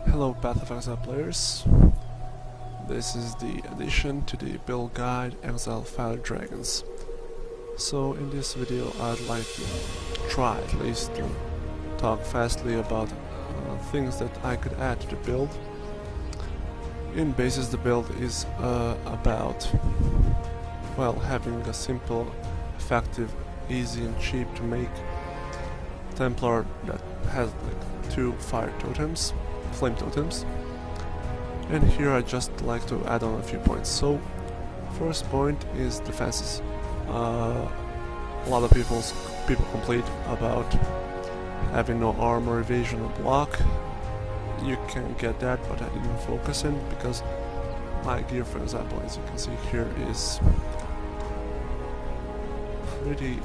Hello Path of Exile players, this is the addition to the build guide Exiled Fiery Dragons. So in this video I'd like to try at least to talk fastly about things that I could add to the build. In basis the build is about, well, having a simple, effective, easy and cheap to make Templar that has like 2 fire totems, flame totems, and here I just like to add on a few points. So first point is defenses. A lot of people complain about having no armor, evasion or block. You can get that, but I didn't focus in because my gear, for example, as you can see here, is pretty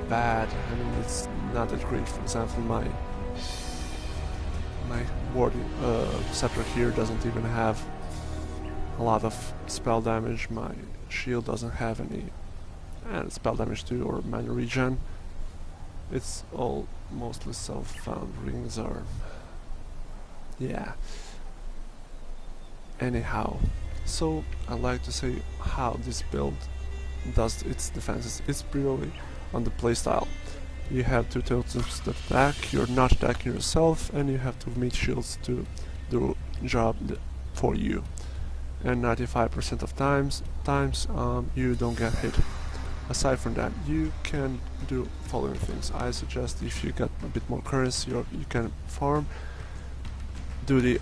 bad. I mean, it's not that great. For example, my ward scepter here doesn't even have a lot of spell damage. My shield doesn't have any spell damage too, or mana regen. It's all mostly self-found. Rings are, yeah. Anyhow, so I'd like to say how this build does its defenses. It's purely on the playstyle. You have 2 totems that attack, you're not attacking yourself, and you have 2 meat shields to do job for you. And 95% of times you don't get hit. Aside from that, you can do following things. I suggest if you get a bit more currency or you can farm, do the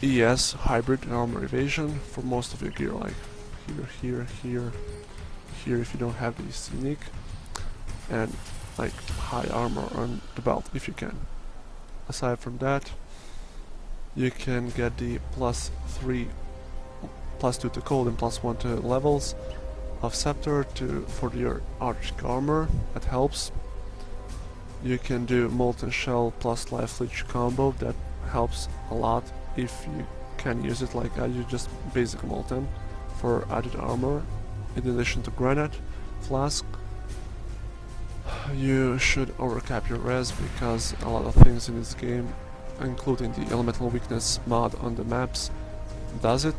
ES hybrid armor evasion for most of your gear, like here if you don't have these unique, and like high armor on the belt if you can. Aside from that, you can get the +2 to cold and +1 to levels of scepter for your arctic armor. That helps. You can do molten shell plus life leech combo. That helps a lot if you can use it. Like I use just basic molten for added armor. In addition to granite flask, you should overcap your res because a lot of things in this game, including the elemental weakness mod on the maps, does it.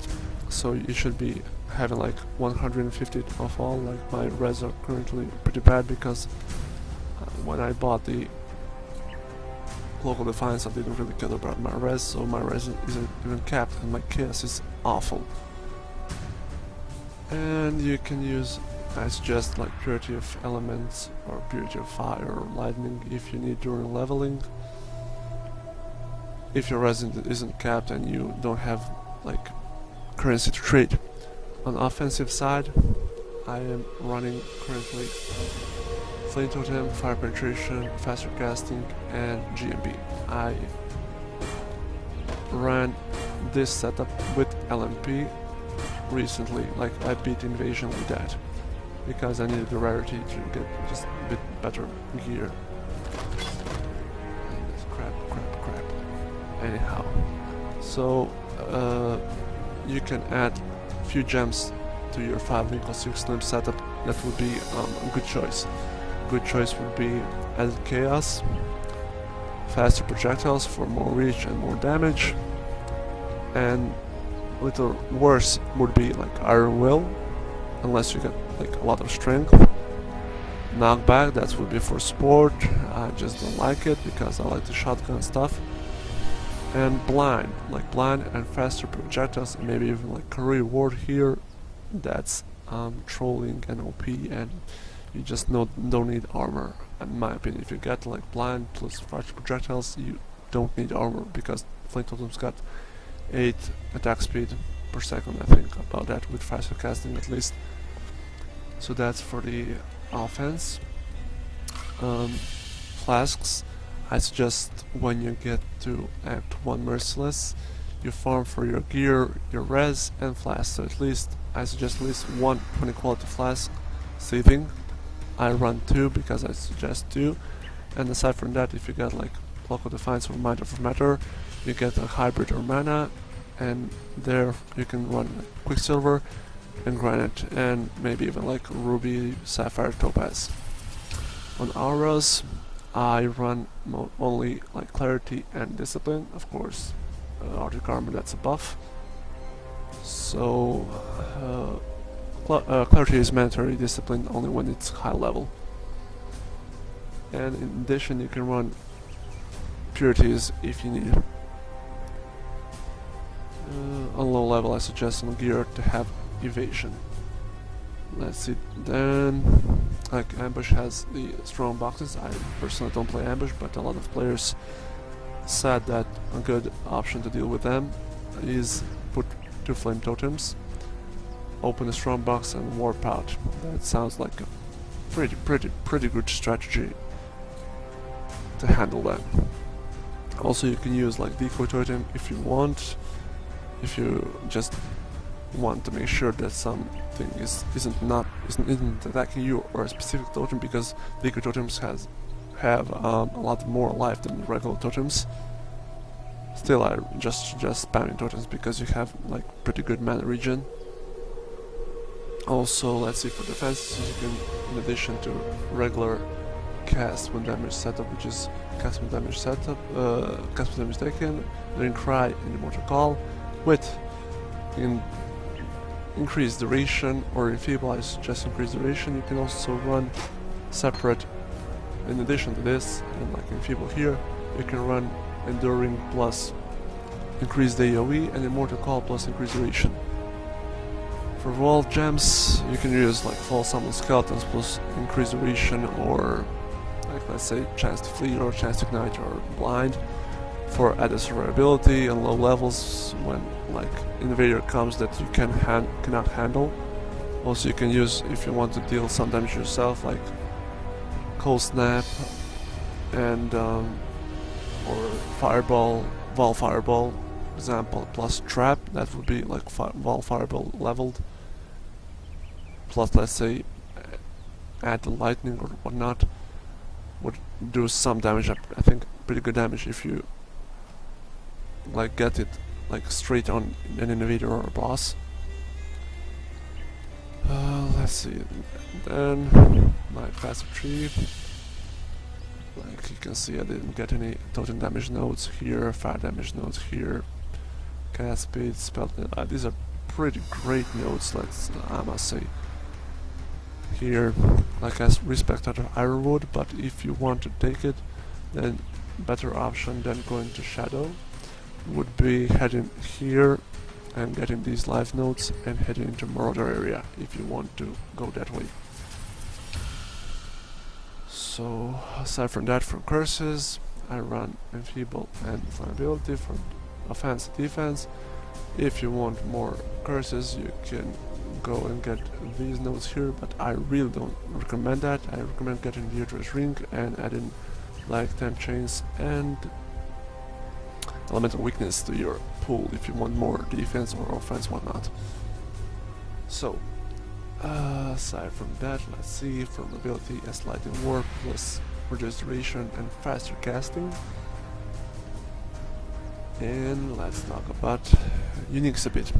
So you should be having like 150 of all. Like my res are currently pretty bad because when I bought the local defiance I didn't really care about my res, so my res isn't even capped and my chaos is awful. And you can use, I suggest, like purity of elements or purity of fire or lightning if you need during leveling. If your res isn't capped and you don't have like currency to trade. On the offensive side, I am running currently Flame Totem, Fire Penetration, Faster Casting and GMB. I ran this setup with LMP recently, like I beat Invasion with that because I needed the rarity to get just a bit better gear. Crap. Anyhow, so you can add few gems to your 5 link or 6 limb setup. That would be a good choice. Good choice would be added chaos, faster projectiles for more reach and more damage, and a little worse would be like Iron Will, unless you get like a lot of strength. Knockback, that would be for sport. I just don't like it because I like the shotgun stuff. And blind, like blind and faster projectiles, and maybe even like career ward here. That's trolling and OP, and you just don't need armor. In my opinion, if you get like blind plus faster projectiles, you don't need armor because Flame Totem's got 8 attack speed per second, I think, about that with faster casting at least. So that's for the offense. Flasks, I suggest when you get to Act 1 Merciless, you farm for your gear, your res and flask. So at least, I suggest at least 1 20 quality flask saving. I run 2 because I suggest 2. And aside from that, if you get like Local Defiance or Mind of Matter, you get a hybrid or mana, and there you can run like Quicksilver and Granite, and maybe even like Ruby, Sapphire, Topaz. On auras, I run only like Clarity and Discipline, of course. Arctic Armor, that's a buff. So Clarity is mandatory, Discipline only when it's high level. And in addition, you can run Purities if you need. On low level, I suggest on gear to have Evasion. Let's see, then like Ambush has the strong boxes. I personally don't play Ambush, but a lot of players said that a good option to deal with them is put 2 flame totems, open a strong box and warp out. That sounds like a pretty good strategy to handle that. Also, you can use like decoy totem if you want, if you just want to make sure that something isn't attacking you or a specific totem, because decoy totems have a lot more life than regular totems. Still, I just suggest spamming totems because you have like pretty good mana regen. Also, let's see, for defenses you can, in addition to regular cast when damage setup, which is cast when damage setup, cast when damage taken, then cry and immortal call, with increase duration or enfeeble. I suggest increase duration. You can also run separate, in addition to this, and like enfeeble here, you can run enduring plus increase the AoE and immortal call plus increase duration. For wall gems, you can use like fall summon skeletons plus increase duration, or like let's say chance to flee or chance to ignite or blind for added survivability on low levels when like invader comes that you cannot handle. Also, you can use, if you want to deal some damage yourself, like cold snap and or fireball, wall fireball, for example, plus trap. That would be like wall fireball leveled. Plus, let's say, add the lightning or whatnot, would do some damage. I think pretty good damage if you like get it like straight on an invader or a boss. Let's see, then my passive tree. Like you can see, I didn't get any totem damage nodes here, fire damage nodes here, cast speed, spell. These are pretty great nodes, I must say. Here, like I respect other Ironwood, but if you want to take it, then better option than going to Shadow would be heading here and getting these life nodes and heading into Marauder area if you want to go that way. So aside from that, from curses, I run enfeeble and flammability for offense and defense. If you want more curses, you can go and get these nodes here, but I really don't recommend that. I recommend getting the Uterus Ring and adding like 10 chains and elemental weakness to your pool if you want more defense or offense, whatnot. So aside from that, let's see, from ability as lightning warp plus reduced duration and faster casting. And let's talk about uniques a bit.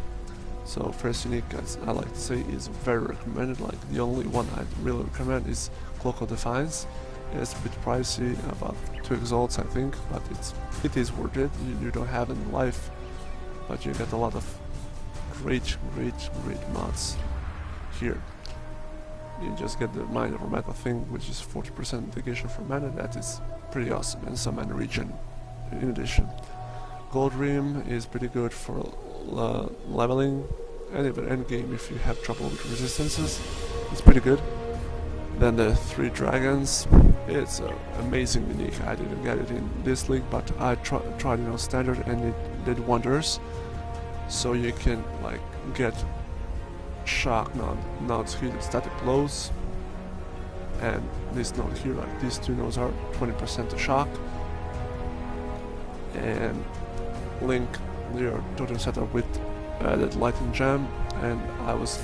So first unique, as I like to say, is very recommended. Like the only one I really recommend is Cloak of Defiance. It's a bit pricey, about 2 exalts I think, but it is worth it. You don't have any life, but you get a lot of great mods here. You just get the Mind over Metal thing, which is 40% negation for mana. That is pretty awesome, and some mana regen in addition. Gold Rim is pretty good for leveling, and even endgame if you have trouble with resistances, it's pretty good. Then the 3 dragons, it's amazing unique. I didn't get it in this league, but I tried it on standard and it did wonders. So you can like get shock nodes here, static blows, and this node here, like these 2 nodes are 20% to shock, and link your totem setup with that lightning gem. And I was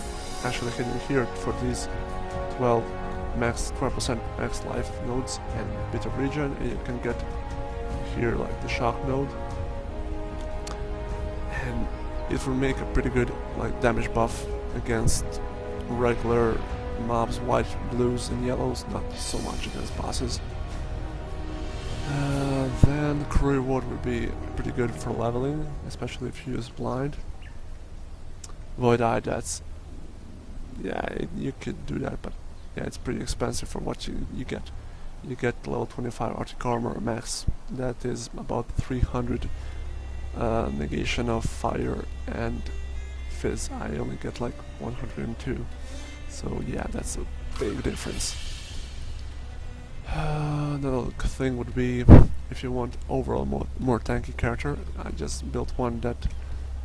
actually hitting here for these 12% max life nodes and bit of regen, and you can get here like the shock node, and it will make a pretty good like damage buff against regular mobs, white, blues and yellows, not so much against bosses. Then Crew Reward would be pretty good for leveling, especially if you use Blind. Void Eye, that's... yeah, you could do that, but yeah, it's pretty expensive for what you get. You get level 25 Arctic Armor max, that is about 300 negation of fire and fizz. I only get like 102, so yeah, that's a big difference. Another thing would be, if you want overall more tanky character, I just built one that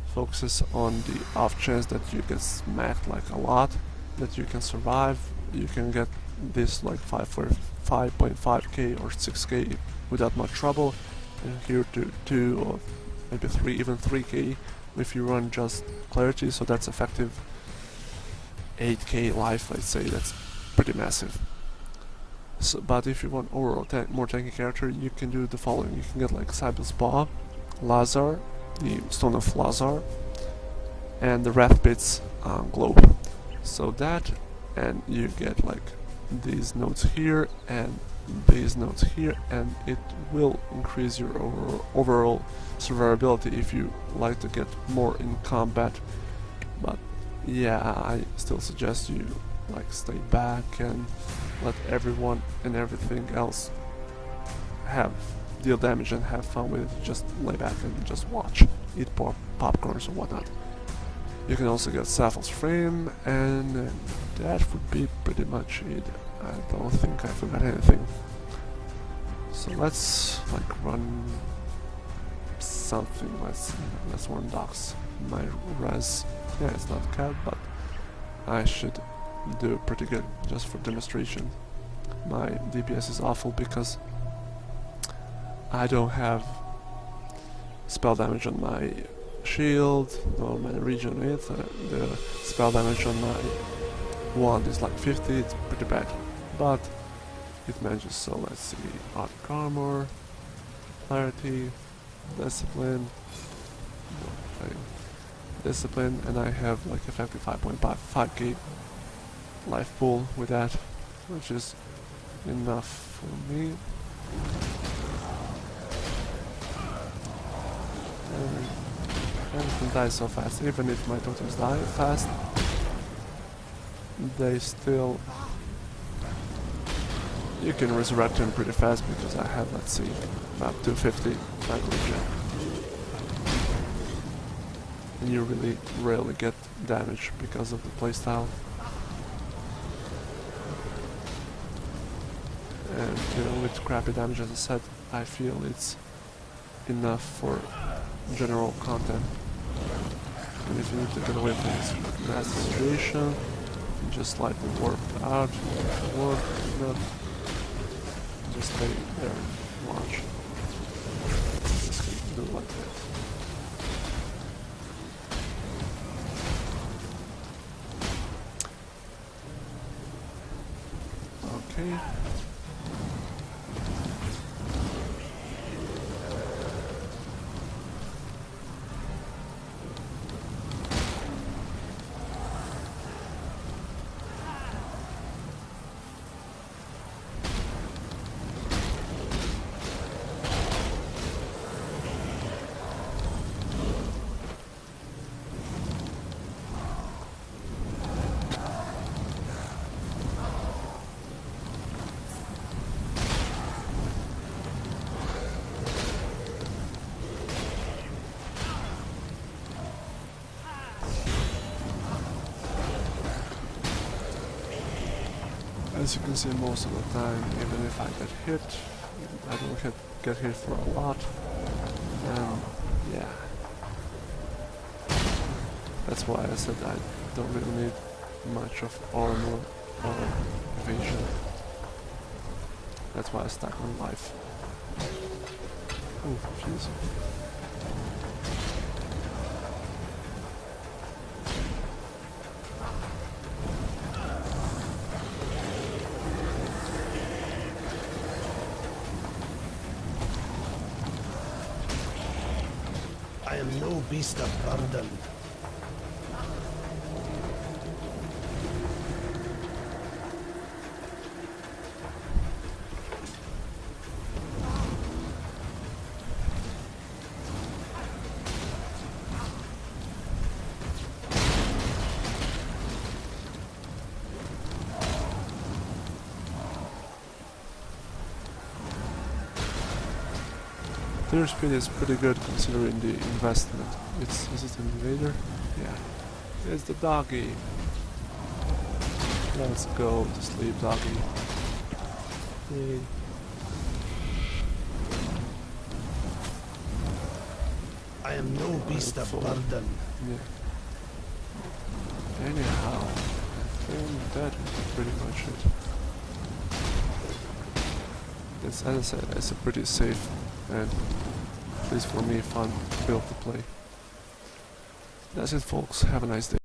focuses on the off chance that you get smacked like a lot, that you can survive. You can get this like 5.5k or 6k without much trouble, and here to 2 or maybe 3, even 3k if you run just clarity, so that's effective 8k life, let's say. That's pretty massive. So, but if you want overall more tanky character, you can do the following. You can get like Cybel's Paw, Lazar, the Stone of Lazar, and the Wrath Pit's Globe. So that, and you get like these notes here and these notes here, and it will increase your overall survivability if you like to get more in combat. But yeah, I still suggest you like stay back and let everyone and everything else deal damage and have fun with it. Just lay back and just watch, eat popcorns or whatnot. You can also get Sapphil's Frame, and that would be pretty much it. I don't think I forgot anything. So let's like run something. Let's run Docs. My res, yeah, it's not cat, but I should do pretty good just for demonstration. My DPS is awful because I don't have spell damage on my shield, no mana regen on it. The spell damage on my wand is like 50, it's pretty bad, but it manages. So let's see, Arctic Armor, Clarity, Discipline, and I have like effective 5k life pool with that, which is enough for me. And everything dies so fast. Even if my totems die fast, they still... you can resurrect them pretty fast because I have, let's see, about 250 regen. And you really rarely get damage because of the playstyle. And with crappy damage, as I said, I feel it's enough for general content. And if you need to get away from this bad situation, you just slightly warp out, warp, not, just stay there and watch. Just do like that. Okay. As you can see, most of the time, even if I get hit, I don't get hit for a lot. Yeah. That's why I said I don't really need much of armor or evasion. That's why I stack my life. Oh, jeez. I am no beast of burden. Their speed is pretty good considering the investment. Is it an invader? Yeah. It's the doggy. Let's go to sleep, doggy. Yay. I am no beast of burden. Yeah. Anyhow, I think that is pretty much it. It's, as I said, it's a pretty safe and, at least for me, fun build to play. That's it, folks. Have a nice day.